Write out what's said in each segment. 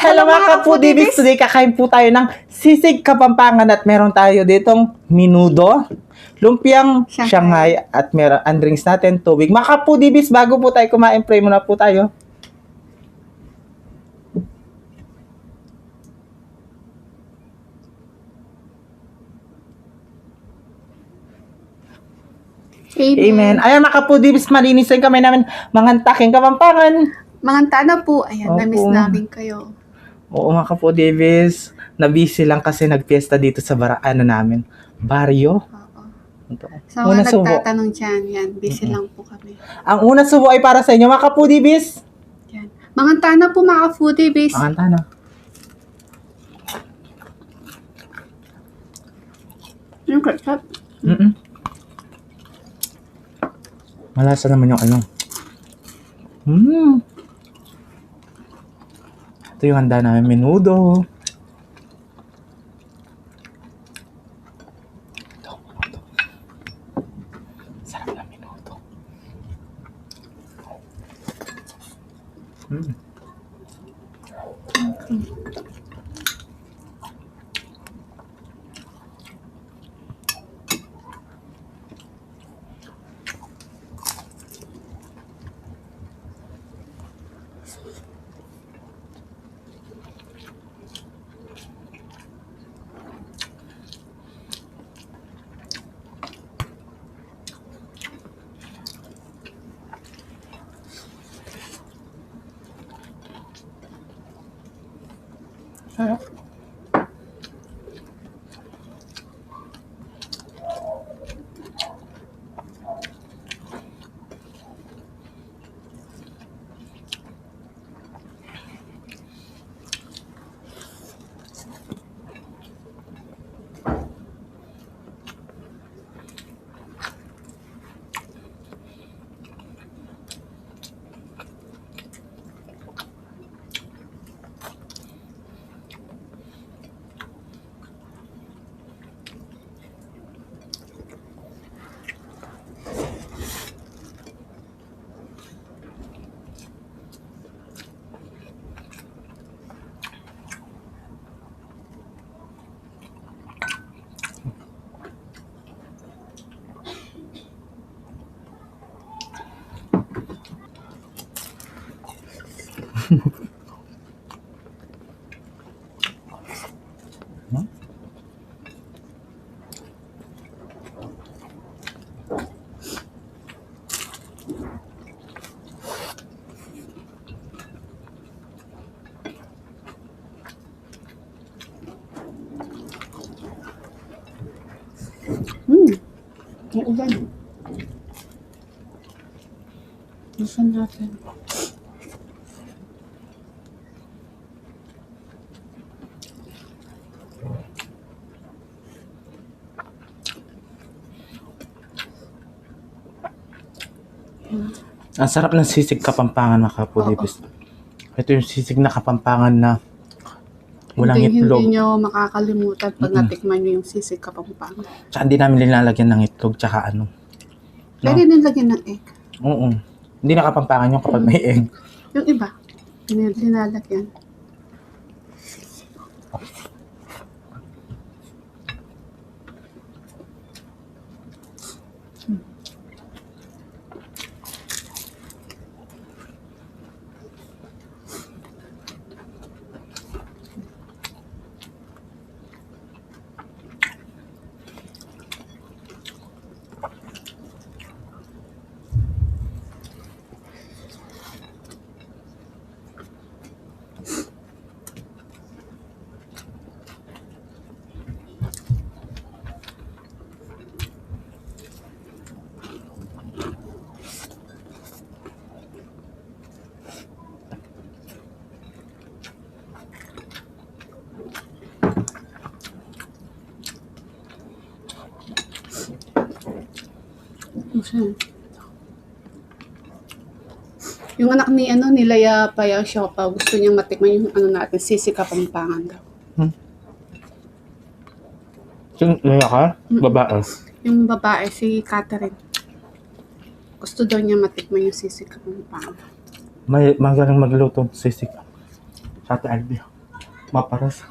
Hello mga ka-foodies! Today kakain po tayo ng sisig Kapampangan at meron tayo ditong minudo, lumpiang Shanghai at meron ang drinks natin tubig. Mga ka-foodies, bago po tayo kumain, pray muna po tayo. Amen. Ayan mga ka-foodies, malinis yung kamay namin. Mangantaking Kapampangan. Manganta na po. Ayan, Opo. na-miss namin kayo. Oo mga ka-foodies, na-busy lang kasi nagpiesta dito sa namin, baryo. Oo. Ito. Sa Una mga subo. nagtatanong dyan, yan, busy lang po kami. Ang unang subo ay para sa inyo mga ka-foodies. Yan. Manganta na po mga foodie base. Makanta na. Yung ketchup. Malasa naman yung ano. Ito yung handa namin, menudo. Ito. Sarap na menudo. Sarap. Ang ulan. Gusto natin. Ang sarap ng sisig Kapampangan mga ka-foodies. Ito yung sisig na Kapampangan na walang itlog. Hindi nyo makakalimutan pag natikman nyo yung sisig Kapampangan. Tsaka hindi namin nilalagyan ng itlog tsaka ano. Pwede din lagyan ng egg. Oo. Hindi na Kapampangan yung kapag may egg. Yung iba, linalagyan. Yung anak ni Laya Payang Siopaw, gusto niyang matikman yung natin, sisig Kapampangan daw. Yung Laya ka? Babae. Yung babae, si Catherine. Gusto daw niya matikman yung sisig Kapampangan. Magaling magluto sisig. Sa Ate Albi. Maparas.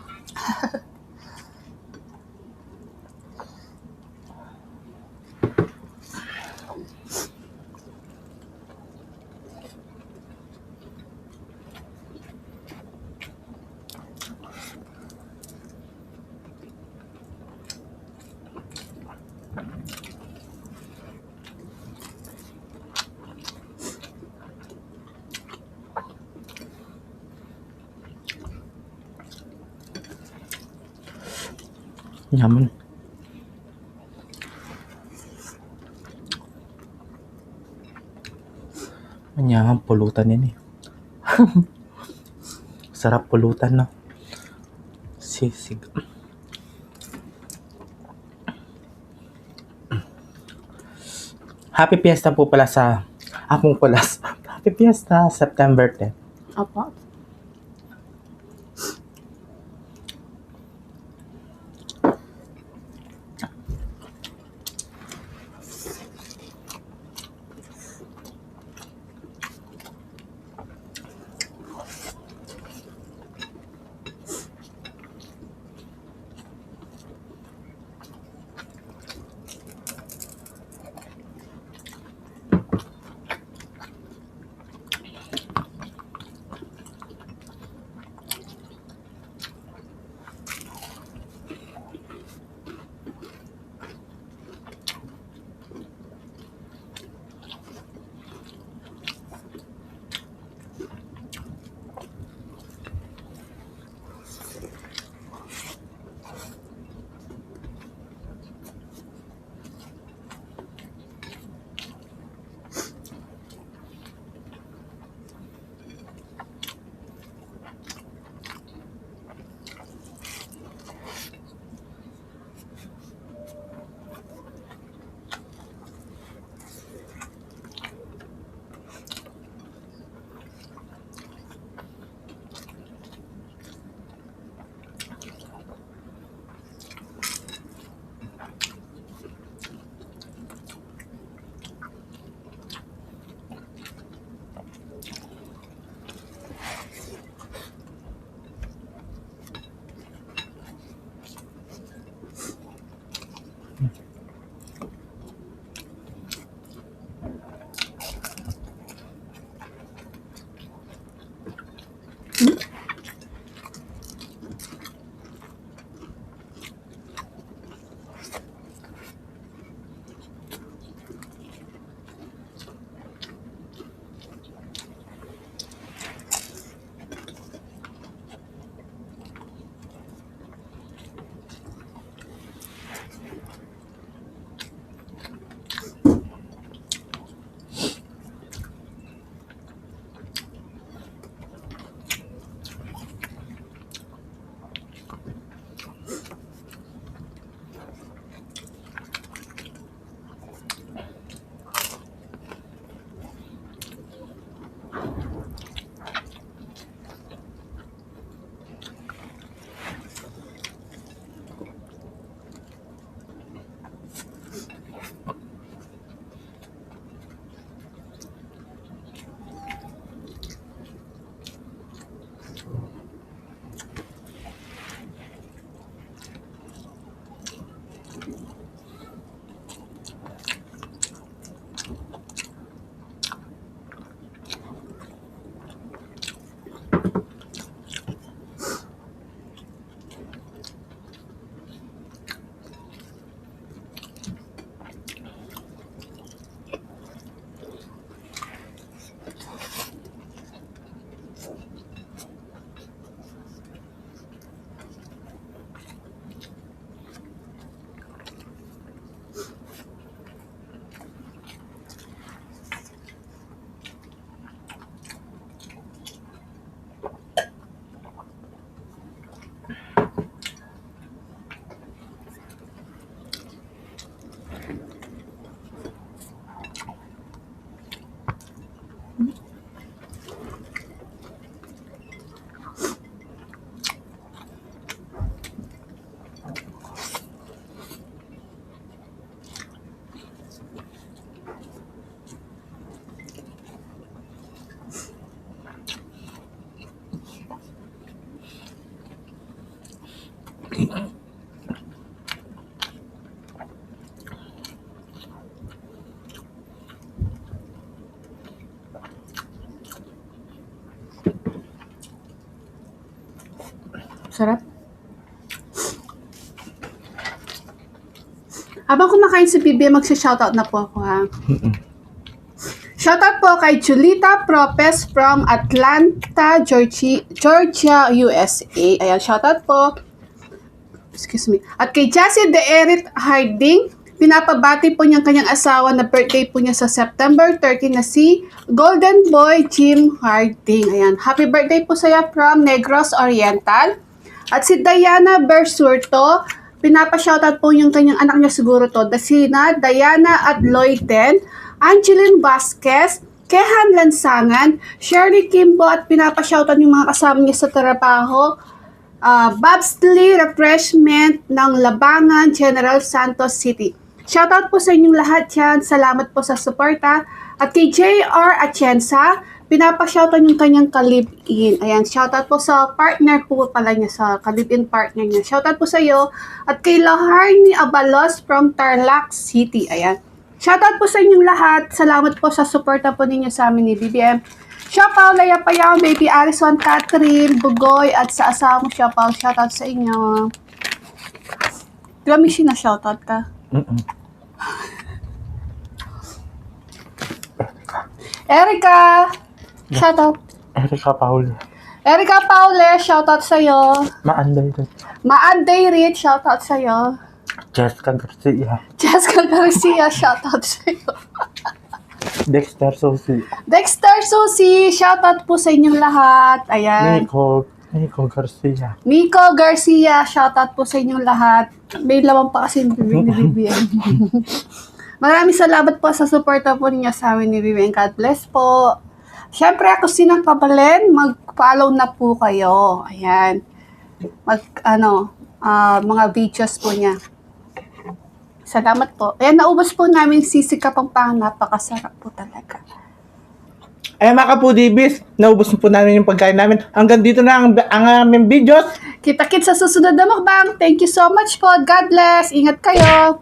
Yaman. Manyaman pulutan yan eh. Sarap pulutan, no? Sisig. Happy Fiesta po pala sa akong kulas. Happy Fiesta, September 10. Opo. Sarap. Habang kumakain si Bibi, magsa-shoutout na po ako ha. Shoutout po kay Julita Propes from Atlanta, Georgia, USA. Ayan, shoutout po. Excuse me. At kay Jessie De Erit Harding, pinapabati po niyang kanyang asawa na birthday po niya sa September 30 na si Golden Boy Jim Harding. Ayan, happy birthday po saya from Negros Oriental. At si Diana Bersurto, pinapa-shoutout po yung kanyang anak niya siguro to. Dasina, Diana at Lloyden, Angeline Vasquez, Kehan Lansangan, Shirley Kimbo at pinapa-shoutout yung mga kasama niya sa trabaho. Bobsley Refreshment ng Labangan, General Santos City. Shoutout po sa inyong lahat yan. Salamat po sa suporta. At kay JR Atienza, pinapa-shoutout yung kanyang kalib-in. Ayan, shoutout po sa partner po pala niya, sa kalib-in partner niya. Shoutout po sa iyo. At kay Laharni Abalos from Tarlac City. Ayan. Shoutout po sa inyong lahat. Salamat po sa suporta po ninyo sa amin ni BBM. Siya Paul, Laya Payang, Baby Alison, Catherine, Bugoy, at sa asawa mo siya Paul. Shoutout sa inyo. Grabe na shoutout ka. Erica! Shoutout. Erika Paul. Erica Paule, shoutout sa'yo. Maanday rin. Maanday Reed, shoutout sa'yo. Jessica Garcia. Jessica Garcia, shoutout sa'yo. Dexter Sophie. Dexter Susie, shoutout po sa inyong lahat. Ayan. Nico Garcia. Nico Garcia, shoutout po sa inyong lahat. May laman pa kasi ni Vivian. Maraming salamat po sa suporta po ninyo sa amin ni Vivian. God bless po. Siyempre ako sinang Kabalen, mag-follow na po kayo. Ayan. Mga videos po niya. Salamat po. Ayan, naubos po namin sisig Kapampangan. Napakasarap po talaga. Ay mga kapudibis, naubos na po namin yung pagkain namin. Hanggang dito na ang aming videos. Kita-kits sa susunod na mukbang. Thank you so much po. God bless. Ingat kayo.